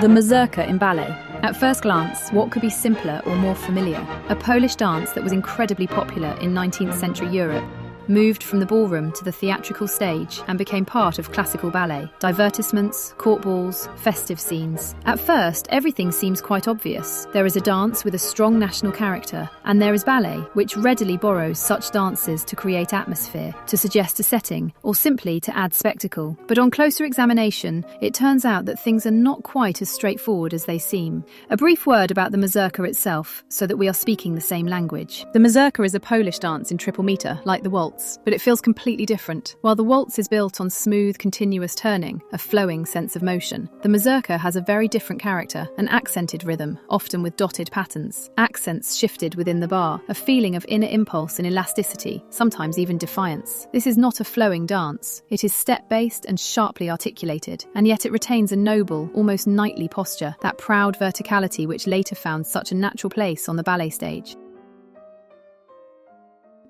The Mazurka in ballet. At first glance, what could be simpler or more familiar? A Polish dance that was incredibly popular in 19th-century Europe, moved from the ballroom to the theatrical stage and became part of classical ballet, divertissements, court balls, festive scenes. At first, everything seems quite obvious. There is a dance with a strong national character, and there is ballet, which readily borrows such dances to create atmosphere, to suggest a setting, or simply to add spectacle. But on closer examination, it turns out that things are not quite as straightforward as they seem. A brief word about the Mazurka itself, so that we are speaking the same language. The Mazurka is a Polish dance in triple meter, like the waltz, but it feels completely different. While the waltz is built on smooth, continuous turning, a flowing sense of motion, the Mazurka has a very different character, an accented rhythm, often with dotted patterns, accents shifted within the bar, a feeling of inner impulse and elasticity, sometimes even defiance. This is not a flowing dance. It is step-based and sharply articulated, and yet it retains a noble, almost knightly posture, that proud verticality which later found such a natural place on the ballet stage.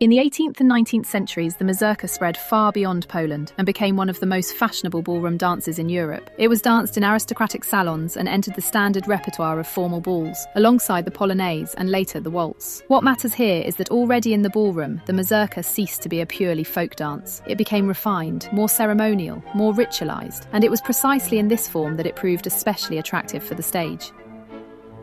In the 18th and 19th centuries, the Mazurka spread far beyond Poland and became one of the most fashionable ballroom dances in Europe. It was danced in aristocratic salons and entered the standard repertoire of formal balls, alongside the polonaise and later the waltz. What matters here is that already in the ballroom, the Mazurka ceased to be a purely folk dance. It became refined, more ceremonial, more ritualized, and it was precisely in this form that it proved especially attractive for the stage.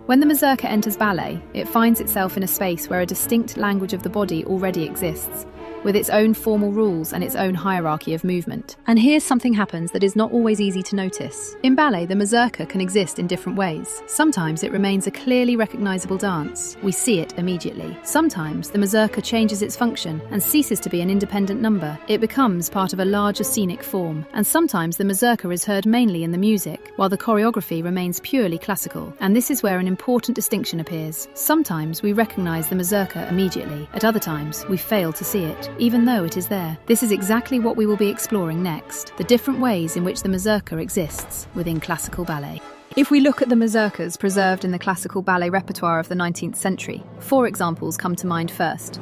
When the Mazurka enters ballet, it finds itself in a space where a distinct language of the body already exists, with its own formal rules and its own hierarchy of movement. And here something happens that is not always easy to notice. In ballet, the Mazurka can exist in different ways. Sometimes it remains a clearly recognizable dance. We see it immediately. Sometimes the Mazurka changes its function and ceases to be an independent number. It becomes part of a larger scenic form. And sometimes the Mazurka is heard mainly in the music, while the choreography remains purely classical. And this is where an important distinction appears. Sometimes we recognize the Mazurka immediately. At other times, we fail to see it, even though it is there. This is exactly what we will be exploring next, the different ways in which the Mazurka exists within classical ballet. If we look at the Mazurkas preserved in the classical ballet repertoire of the 19th century, 4 examples come to mind first.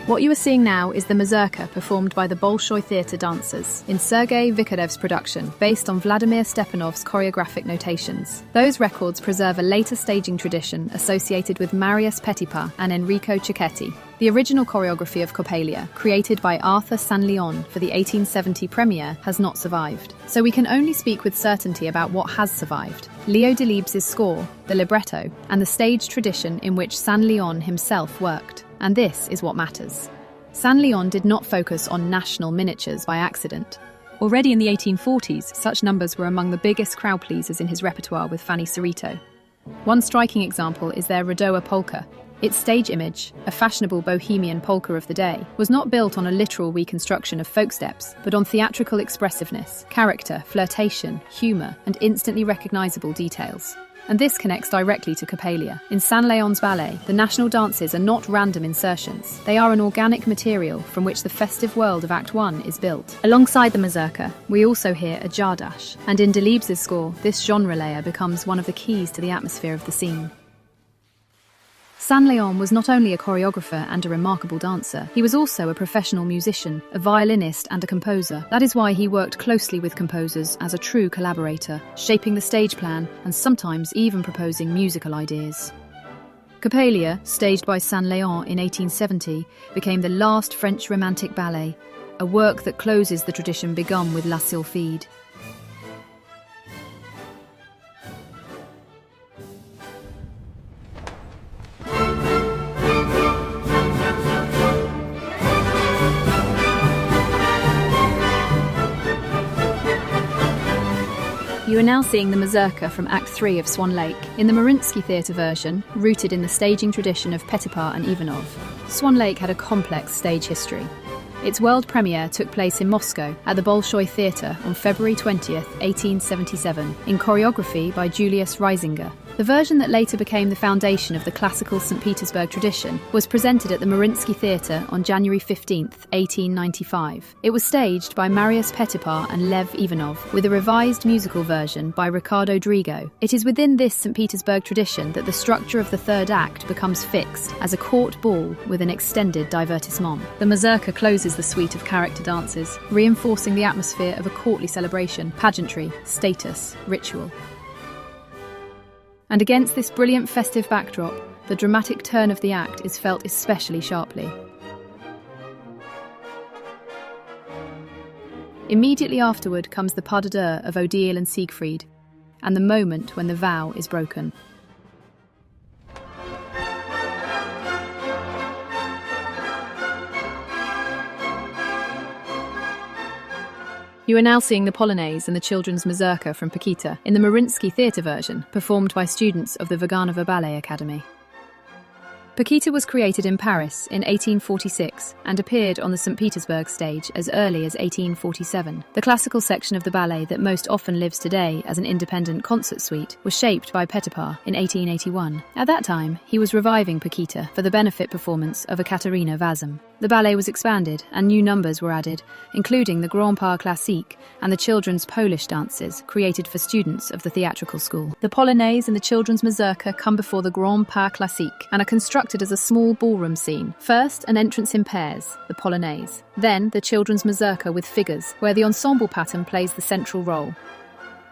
What you are seeing now is the Mazurka performed by the Bolshoi theatre dancers in Sergei Vikarev's production, based on Vladimir Stepanov's choreographic notations. Those records preserve a later staging tradition associated with Marius Petipa and Enrico Cecchetti. The original choreography of Coppélia, created by Arthur Sanlleon for the 1870 premiere, has not survived. So we can only speak with certainty about what has survived: Leo Delibes' score, the libretto, and the stage tradition in which Sanlleon himself worked. And this is what matters. Sanlleon did not focus on national miniatures by accident. Already in the 1840s, such numbers were among the biggest crowd pleasers in his repertoire with Fanny Cerrito. One striking example is their Radowa polka. Its stage image, a fashionable bohemian polka of the day, was not built on a literal reconstruction of folk steps, but on theatrical expressiveness, character, flirtation, humour, and instantly recognisable details. And this connects directly to Coppélia. In Sanlleon's ballet, the national dances are not random insertions. They are an organic material from which the festive world of Act 1 is built. Alongside the Mazurka, we also hear a jardash, and in Delibes' score, this genre layer becomes one of the keys to the atmosphere of the scene. Sanlleon was not only a choreographer and a remarkable dancer, he was also a professional musician, a violinist and a composer. That is why he worked closely with composers as a true collaborator, shaping the stage plan and sometimes even proposing musical ideas. Coppélia, staged by Sanlleon in 1870, became the last French romantic ballet, a work that closes the tradition begun with La Sylphide. You are now seeing the Mazurka from Act 3 of Swan Lake. In the Mariinsky Theatre version, rooted in the staging tradition of Petipa and Ivanov, Swan Lake had a complex stage history. Its world premiere took place in Moscow at the Bolshoi Theatre on February 20th, 1877, in choreography by Julius Reisinger. The version that later became the foundation of the classical St. Petersburg tradition was presented at the Mariinsky Theatre on January 15, 1895. It was staged by Marius Petipa and Lev Ivanov, with a revised musical version by Ricardo Drigo. It is within this St. Petersburg tradition that the structure of the third act becomes fixed as a court ball with an extended divertissement. The Mazurka closes the suite of character dances, reinforcing the atmosphere of a courtly celebration, pageantry, status, ritual. And against this brilliant festive backdrop, the dramatic turn of the act is felt especially sharply. Immediately afterward comes the pas de deux of Odile and Siegfried, and the moment when the vow is broken. You are now seeing the Polonaise and the children's Mazurka from Paquita in the Mariinsky Theatre version, performed by students of the Recognizable Ballet Academy. Paquita was created in Paris in 1846 and appeared on the St. Petersburg stage as early as 1847. The classical section of the ballet that most often lives today as an independent concert suite was shaped by Petipa in 1881. At that time, he was reviving Paquita for the benefit performance of Ekaterina Vazim. The ballet was expanded and new numbers were added, including the Grand Pas Classique and the children's Polish dances created for students of the theatrical school. The Polonaise and the children's Mazurka come before the Grand Pas Classique and are constructed as a small ballroom scene. First, an entrance in pairs, the Polonaise. Then, the children's Mazurka with figures, where the ensemble pattern plays the central role.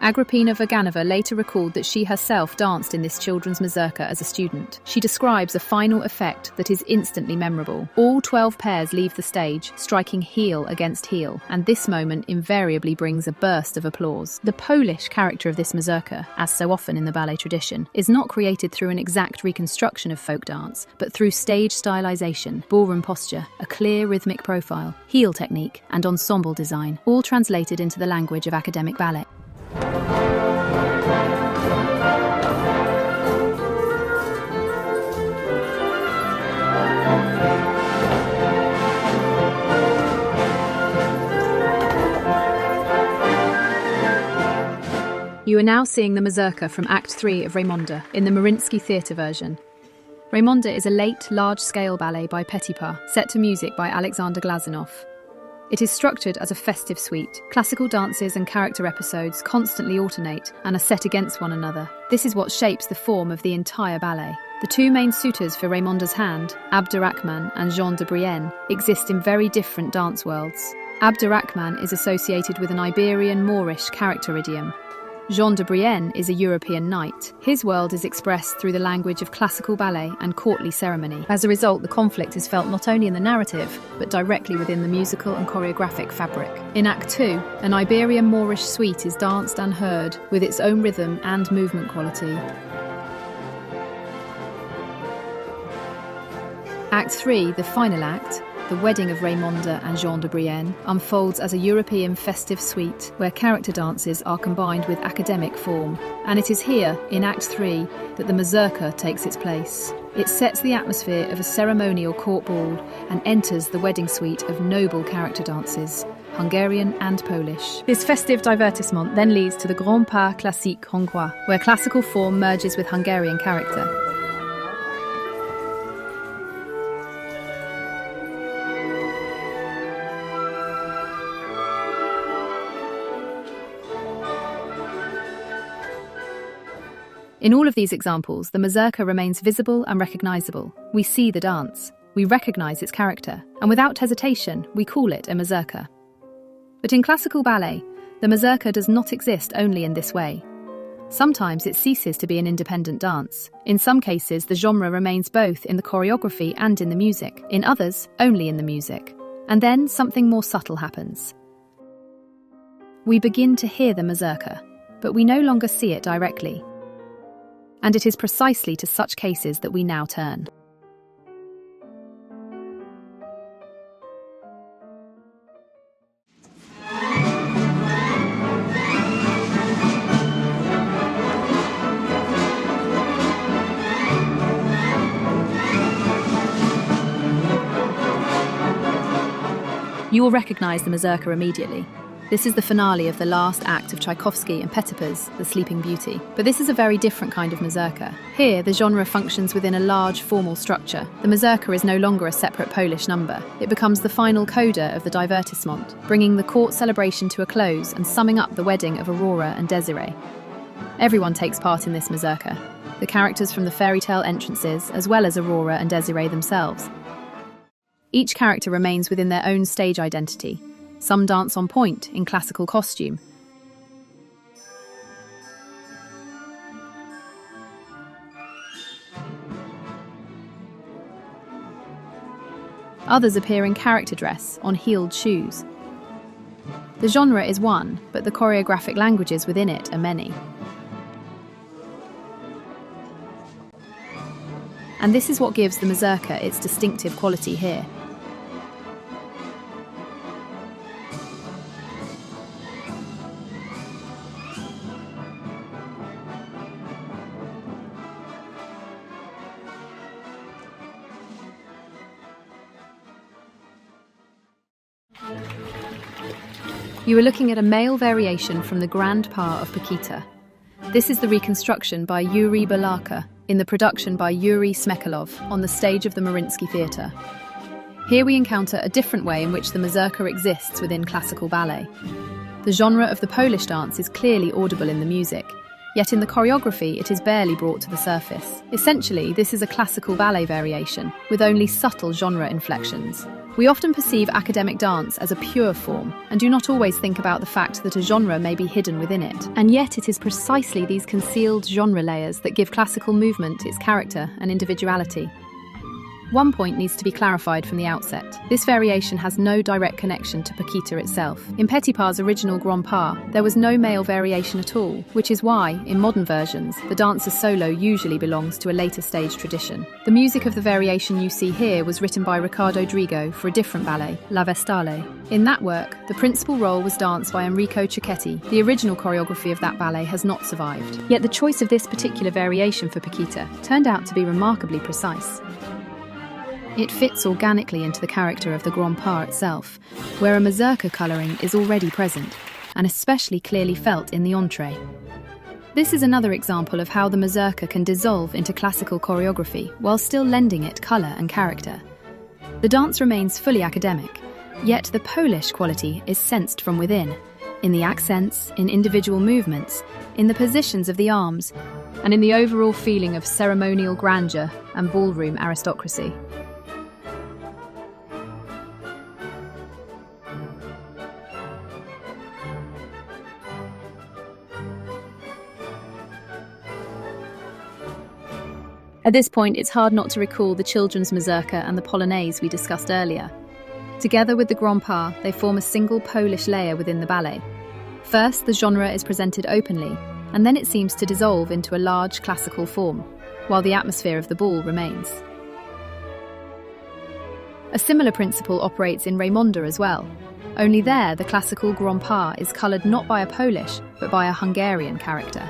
Agrippina Vaganova later recalled that she herself danced in this children's Mazurka as a student. She describes a final effect that is instantly memorable. All 12 pairs leave the stage, striking heel against heel, and this moment invariably brings a burst of applause. The Polish character of this Mazurka, as so often in the ballet tradition, is not created through an exact reconstruction of folk dance, but through stage stylization, ballroom posture, a clear rhythmic profile, heel technique, and ensemble design, all translated into the language of academic ballet. You are now seeing the Mazurka from Act 3 of Raymonda in the Mariinsky Theatre version. Raymonda is a late, large-scale ballet by Petipa, set to music by Alexander Glazunov. It is structured as a festive suite. Classical dances and character episodes constantly alternate and are set against one another. This is what shapes the form of the entire ballet. The two main suitors for Raymonda's hand, Abderrahman and Jean de Brienne, exist in very different dance worlds. Abderrahman is associated with an Iberian Moorish character idiom. Jean de Brienne is a European knight. His world is expressed through the language of classical ballet and courtly ceremony. As a result, the conflict is felt not only in the narrative, but directly within the musical and choreographic fabric. In Act 2, an Iberian Moorish suite is danced and heard, with its own rhythm and movement quality. Act 3, the final act, the wedding of Raymonda and Jean de Brienne, unfolds as a European festive suite where character dances are combined with academic form. And it is here, in Act 3, that the Mazurka takes its place. It sets the atmosphere of a ceremonial court ball and enters the wedding suite of noble character dances, Hungarian and Polish. This festive divertissement then leads to the Grand Pas Classique Hongrois, where classical form merges with Hungarian character. In all of these examples, the Mazurka remains visible and recognizable. We see the dance. We recognize its character. And without hesitation, we call it a Mazurka. But in classical ballet, the Mazurka does not exist only in this way. Sometimes it ceases to be an independent dance. In some cases, the genre remains both in the choreography and in the music. In others, only in the music. And then something more subtle happens. We begin to hear the Mazurka, but we no longer see it directly. And it is precisely to such cases that we now turn. You will recognize the Mazurka immediately. This is the finale of the last act of Tchaikovsky and Petipa's The Sleeping Beauty. But this is a very different kind of mazurka. Here, the genre functions within a large formal structure. The mazurka is no longer a separate Polish number. It becomes the final coda of the divertissement, bringing the court celebration to a close and summing up the wedding of Aurora and Desiree. Everyone takes part in this mazurka. The characters from the fairy tale entrances, as well as Aurora and Desiree themselves. Each character remains within their own stage identity. Some dance on point in classical costume. Others appear in character dress on heeled shoes. The genre is one, but the choreographic languages within it are many. And this is what gives the mazurka its distinctive quality here. You are looking at a male variation from the Grand Pas of Paquita. This is the reconstruction by Yuri Balaka in the production by Yuri Smekalov on the stage of the Mariinsky Theatre. Here we encounter a different way in which the mazurka exists within classical ballet. The genre of the Polish dance is clearly audible in the music, yet in the choreography it is barely brought to the surface. Essentially, this is a classical ballet variation, with only subtle genre inflections. We often perceive academic dance as a pure form, and do not always think about the fact that a genre may be hidden within it. And yet it is precisely these concealed genre layers that give classical movement its character and individuality. One point needs to be clarified from the outset. This variation has no direct connection to Paquita itself. In Petipa's original Grand Pas, there was no male variation at all, which is why, in modern versions, the dancer's solo usually belongs to a later stage tradition. The music of the variation you see here was written by Riccardo Drigo for a different ballet, La Vestale. In that work, the principal role was danced by Enrico Cecchetti. The original choreography of that ballet has not survived. Yet the choice of this particular variation for Paquita turned out to be remarkably precise. It fits organically into the character of the Grand Pas itself, where a mazurka colouring is already present, and especially clearly felt in the entree. This is another example of how the mazurka can dissolve into classical choreography while still lending it colour and character. The dance remains fully academic, yet the Polish quality is sensed from within, in the accents, in individual movements, in the positions of the arms, and in the overall feeling of ceremonial grandeur and ballroom aristocracy. At this point, it's hard not to recall the children's mazurka and the polonaise we discussed earlier. Together with the Grand Pas, they form a single Polish layer within the ballet. First, the genre is presented openly, and then it seems to dissolve into a large classical form, while the atmosphere of the ball remains. A similar principle operates in Raymonda as well, only there the classical Grand Pas is coloured not by a Polish, but by a Hungarian character.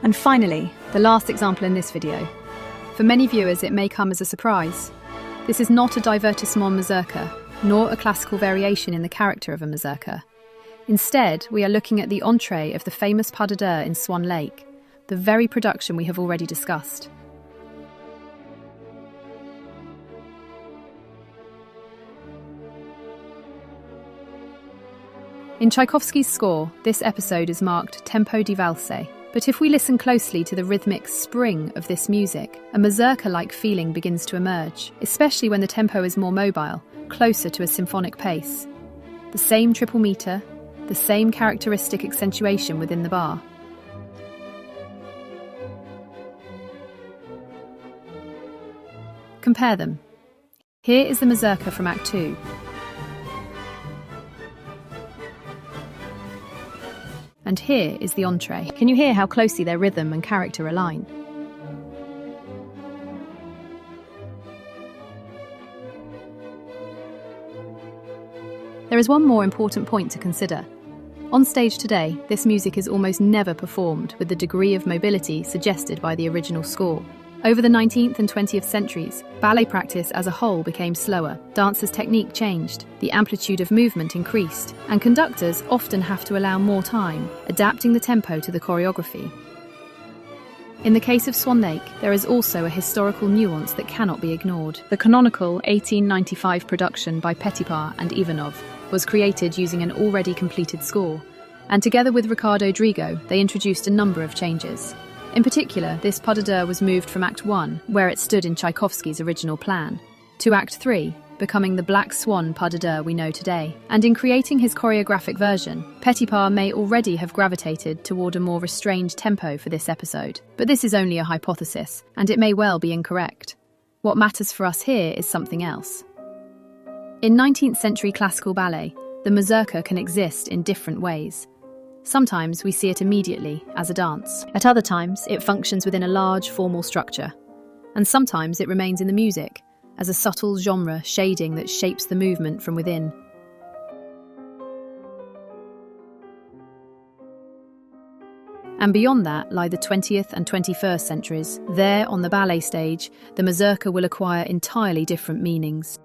And finally, the last example in this video. For many viewers, it may come as a surprise. This is not a divertissement mazurka, nor a classical variation in the character of a mazurka. Instead, we are looking at the entree of the famous Pas de Deux in Swan Lake, the very production we have already discussed. In Tchaikovsky's score, this episode is marked Tempo di Valse. But if we listen closely to the rhythmic spring of this music, a mazurka-like feeling begins to emerge, especially when the tempo is more mobile, closer to a symphonic pace. The same triple meter, the same characteristic accentuation within the bar. Compare them. Here is the mazurka from Act 2. And here is the entree. Can you hear how closely their rhythm and character align? There is one more important point to consider. On stage today, this music is almost never performed with the degree of mobility suggested by the original score. Over the 19th and 20th centuries, ballet practice as a whole became slower, dancers' technique changed, the amplitude of movement increased, and conductors often have to allow more time, adapting the tempo to the choreography. In the case of Swan Lake, there is also a historical nuance that cannot be ignored. The canonical 1895 production by Petipa and Ivanov was created using an already completed score, and together with Ricardo Drigo, they introduced a number of changes. In particular, this pas de deux was moved from Act 1, where it stood in Tchaikovsky's original plan, to Act 3, becoming the Black Swan pas de deux we know today. And in creating his choreographic version, Petipa may already have gravitated toward a more restrained tempo for this episode. But this is only a hypothesis, and it may well be incorrect. What matters for us here is something else. In 19th century classical ballet, the mazurka can exist in different ways. Sometimes we see it immediately as a dance. At other times, it functions within a large formal structure. And sometimes it remains in the music, as a subtle genre shading that shapes the movement from within. And beyond that lie the 20th and 21st centuries. There, on the ballet stage, the mazurka will acquire entirely different meanings.